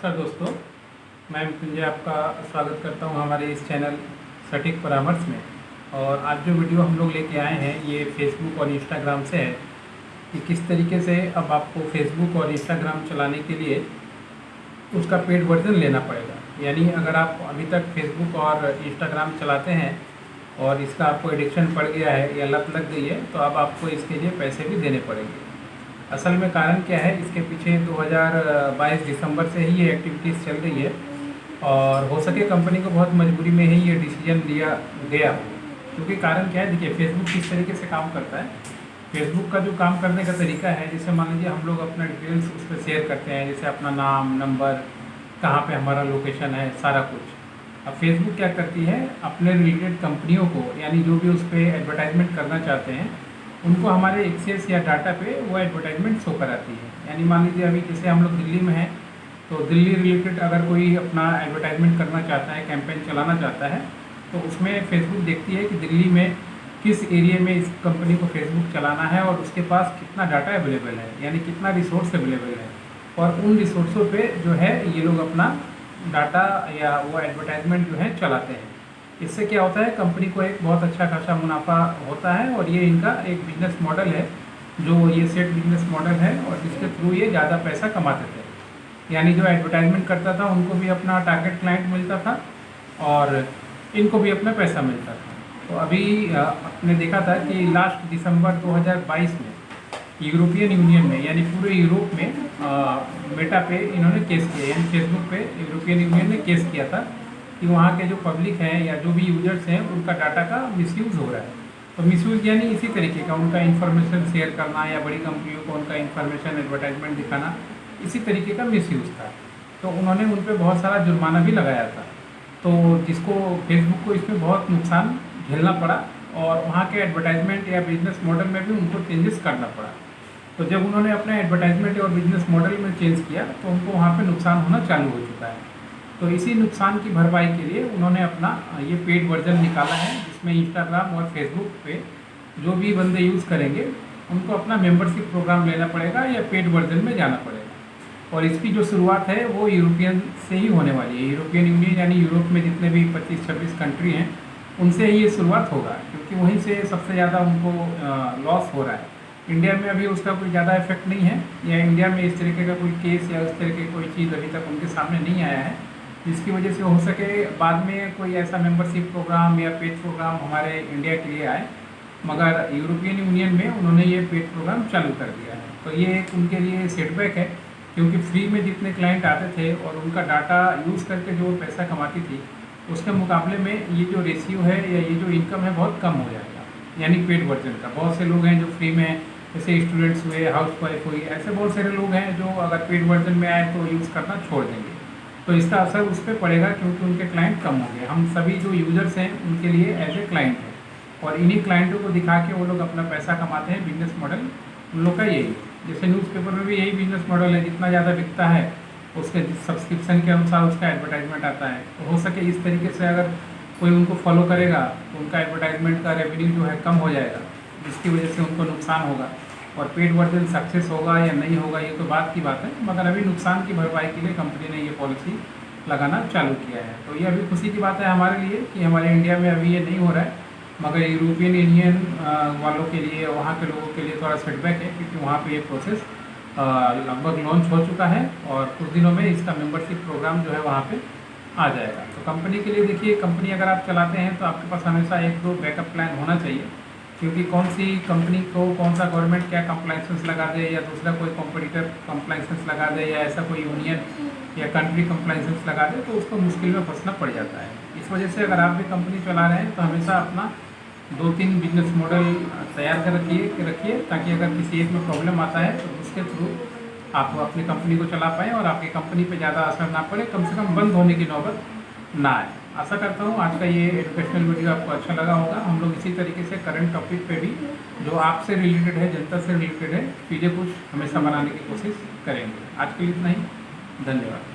नमस्कार दोस्तों, मैं मृत्युंजय आपका स्वागत करता हूं हमारे इस चैनल सटीक परामर्श में। और आज जो वीडियो हम लोग लेके आए हैं ये फेसबुक और इंस्टाग्राम से है कि किस तरीके से अब आपको फेसबुक और इंस्टाग्राम चलाने के लिए उसका पेड वर्जन लेना पड़ेगा। यानी अगर आप अभी तक फेसबुक और इंस्टाग्राम चलाते हैं और इसका आपको एडिक्शन पड़ गया है या लत लग गई है, तो अब आपको इसके लिए पैसे भी देने पड़ेंगे। असल में कारण क्या है, इसके पीछे 2022 दिसंबर से ही ये एक्टिविटीज़ चल रही है और हो सके कंपनी को बहुत मजबूरी में ही ये डिसीजन लिया गया हो। क्योंकि कारण क्या है, देखिए फेसबुक किस तरीके से काम करता है। फेसबुक का जो काम करने का तरीका है, जैसे मान लीजिए हम लोग अपना डिटेल्स उस पर शेयर करते हैं, जैसे अपना नाम, नंबर, कहाँ पे हमारा लोकेशन है, सारा कुछ। अब फेसबुक क्या करती है, अपने रिलेटेड कंपनियों को, यानी जो भी उस पर एडवर्टाइजमेंट करना चाहते हैं उनको हमारे एक्सेस या डाटा पे वो एडवर्टाइजमेंट शो कराती है। यानी मान लीजिए अभी जैसे हम लोग दिल्ली में हैं, तो दिल्ली रिलेटेड अगर कोई अपना एडवर्टाइजमेंट करना चाहता है, कैंपेन चलाना चाहता है, तो उसमें फेसबुक देखती है कि दिल्ली में किस एरिया में इस कंपनी को फेसबुक चलाना है और उसके पास कितना डाटा अवेलेबल है, यानी कितना रिसोर्स अवेलेबल है। और उन रिसोर्सों पर जो है ये लोग अपना डाटा या वो एडवर्टाइजमेंट जो है चलाते हैं। इससे क्या होता है, कंपनी को एक बहुत अच्छा खासा मुनाफा होता है और ये इनका एक बिजनेस मॉडल है, जो ये सेट बिजनेस मॉडल है और जिसके थ्रू ये ज़्यादा पैसा कमाते थे। यानी जो एडवर्टाइजमेंट करता था उनको भी अपना टारगेट क्लाइंट मिलता था और इनको भी अपना पैसा मिलता था। तो अभी आपने देखा था कि लास्ट दिसंबर 2022 में यूरोपियन यूनियन में, यानी पूरे यूरोप में मेटा पे इन्होंने केस किया, यानी फेसबुक पे यूरोपियन यूनियन ने केस किया था कि वहाँ के जो पब्लिक हैं या जो भी यूजर्स हैं उनका डाटा का मिसयूज़ हो रहा है। तो मिसयूज़ यानी इसी तरीके का उनका इन्फॉर्मेशन शेयर करना या बड़ी कंपनियों को उनका इन्फॉर्मेशन एडवर्टाइजमेंट दिखाना, इसी तरीके का मिसयूज़ था। तो उन्होंने उन पर बहुत सारा जुर्माना भी लगाया था, तो जिसको फेसबुक को इसमें बहुत नुकसान झेलना पड़ा और वहाँ के एडवर्टाइजमेंट या बिजनेस मॉडल में भी उनको चेंजेस करना पड़ा। तो जब उन्होंने अपना एडवर्टाइजमेंट और बिजनेस मॉडल में चेंज किया तो उनको वहाँ पे नुकसान होना चालू हो चुका है। तो इसी नुकसान की भरपाई के लिए उन्होंने अपना ये पेड वर्जन निकाला है, जिसमें इंस्टाग्राम और फेसबुक पे जो भी बंदे यूज़ करेंगे उनको अपना मेंबरशिप प्रोग्राम लेना पड़ेगा या पेड वर्जन में जाना पड़ेगा। और इसकी जो शुरुआत है वो यूरोपियन से ही होने वाली है। यूरोपियन यूनियन यानी यूरोप में जितने भी 25-26 कंट्री हैं उनसे ही ये शुरुआत होगा, क्योंकि वहीं से सबसे ज़्यादा उनको लॉस हो रहा है। इंडिया में अभी उसका कोई ज़्यादा इफेक्ट नहीं है, या इंडिया में इस तरीके का कोई केस या उस तरीके की कोई चीज़ अभी तक उनके सामने नहीं आया है, जिसकी वजह से हो सके बाद में कोई ऐसा मेंबरशिप प्रोग्राम या पेड प्रोग्राम हमारे इंडिया के लिए आए। मगर यूरोपियन यूनियन में उन्होंने ये पेड प्रोग्राम चालू कर दिया है, तो ये एक उनके लिए सेटबैक है, क्योंकि फ्री में जितने क्लाइंट आते थे और उनका डाटा यूज़ करके जो पैसा कमाती थी, उसके मुकाबले में ये जो रेशियो है या ये जो इनकम है बहुत कम हो जाएगा। यानी पेड वर्जन का बहुत से लोग हैं जो फ्री में, जैसे स्टूडेंट्स हुए, हाउसवाइफ हुई, ऐसे बहुत सारे लोग हैं जो अगर पेड वर्जन में आए तो यूज़ करना छोड़ देंगे। तो इसका असर उस पर पड़ेगा, क्योंकि उनके क्लाइंट कम हो गए। हम सभी जो यूज़र्स हैं उनके लिए एज ए क्लाइंट है और इन्हीं क्लाइंटों को दिखा के वो लोग अपना पैसा कमाते हैं। बिजनेस मॉडल उन लोग का यही है। जैसे न्यूज़पेपर में भी यही बिजनेस मॉडल है, जितना ज़्यादा बिकता है उसके सब्सक्रिप्शन के अनुसार उसका एडवर्टाइजमेंट आता है। तो हो सके इस तरीके से अगर कोई उनको फॉलो करेगा तो उनका एडवर्टाइजमेंट का रेवेन्यू जो है कम हो जाएगा, जिसकी वजह से उनको नुकसान होगा। और पेड वर्जन सक्सेस होगा या नहीं होगा ये तो बात की बात है, मगर अभी नुकसान की भरपाई के लिए कंपनी ने ये पॉलिसी लगाना चालू किया है। तो ये अभी खुशी की बात है हमारे लिए कि हमारे इंडिया में अभी ये नहीं हो रहा है, मगर यूरोपियन यूनियन वालों के लिए, वहाँ के लोगों के लिए थोड़ा सेटबैक है, क्योंकि वहाँ पे ये प्रोसेस लगभग लॉन्च हो चुका है और कुछ दिनों में इसका मेंबरशिप प्रोग्राम जो है वहाँ पे आ जाएगा। तो कंपनी के लिए देखिए, कंपनी अगर आप चलाते हैं तो आपके पास हमेशा 1-2 बैकअप प्लान होना चाहिए, क्योंकि कौन सी कंपनी को कौन सा गवर्नमेंट क्या कंप्लाइंसेंस लगा दे या दूसरा कोई कॉम्पिटिटर कंप्लाइंसेंस लगा दे या ऐसा कोई यूनियन या कंट्री कंप्लाइंसेंस लगा दे तो उसको मुश्किल में फंसना पड़ जाता है। इस वजह से अगर आप भी कंपनी चला रहे हैं तो हमेशा अपना 2-3 बिजनेस मॉडल तैयार कर रखिए, ताकि अगर किसी एक में प्रॉब्लम आता है तो उसके थ्रू आप अपनी कंपनी को चला पाएँ और आपकी कंपनी पे ज़्यादा असर ना पड़े, कम से कम बंद होने की नौबत ना आए। आशा करता हूँ आज का ये एजुकेशनल वीडियो आपको अच्छा लगा होगा। हम लोग इसी तरीके से करंट टॉपिक पे भी जो आपसे रिलेटेड है, जनता से रिलेटेड है, चीज़ें कुछ हमेशा बनाने की कोशिश करेंगे। आज के लिए इतना ही, धन्यवाद।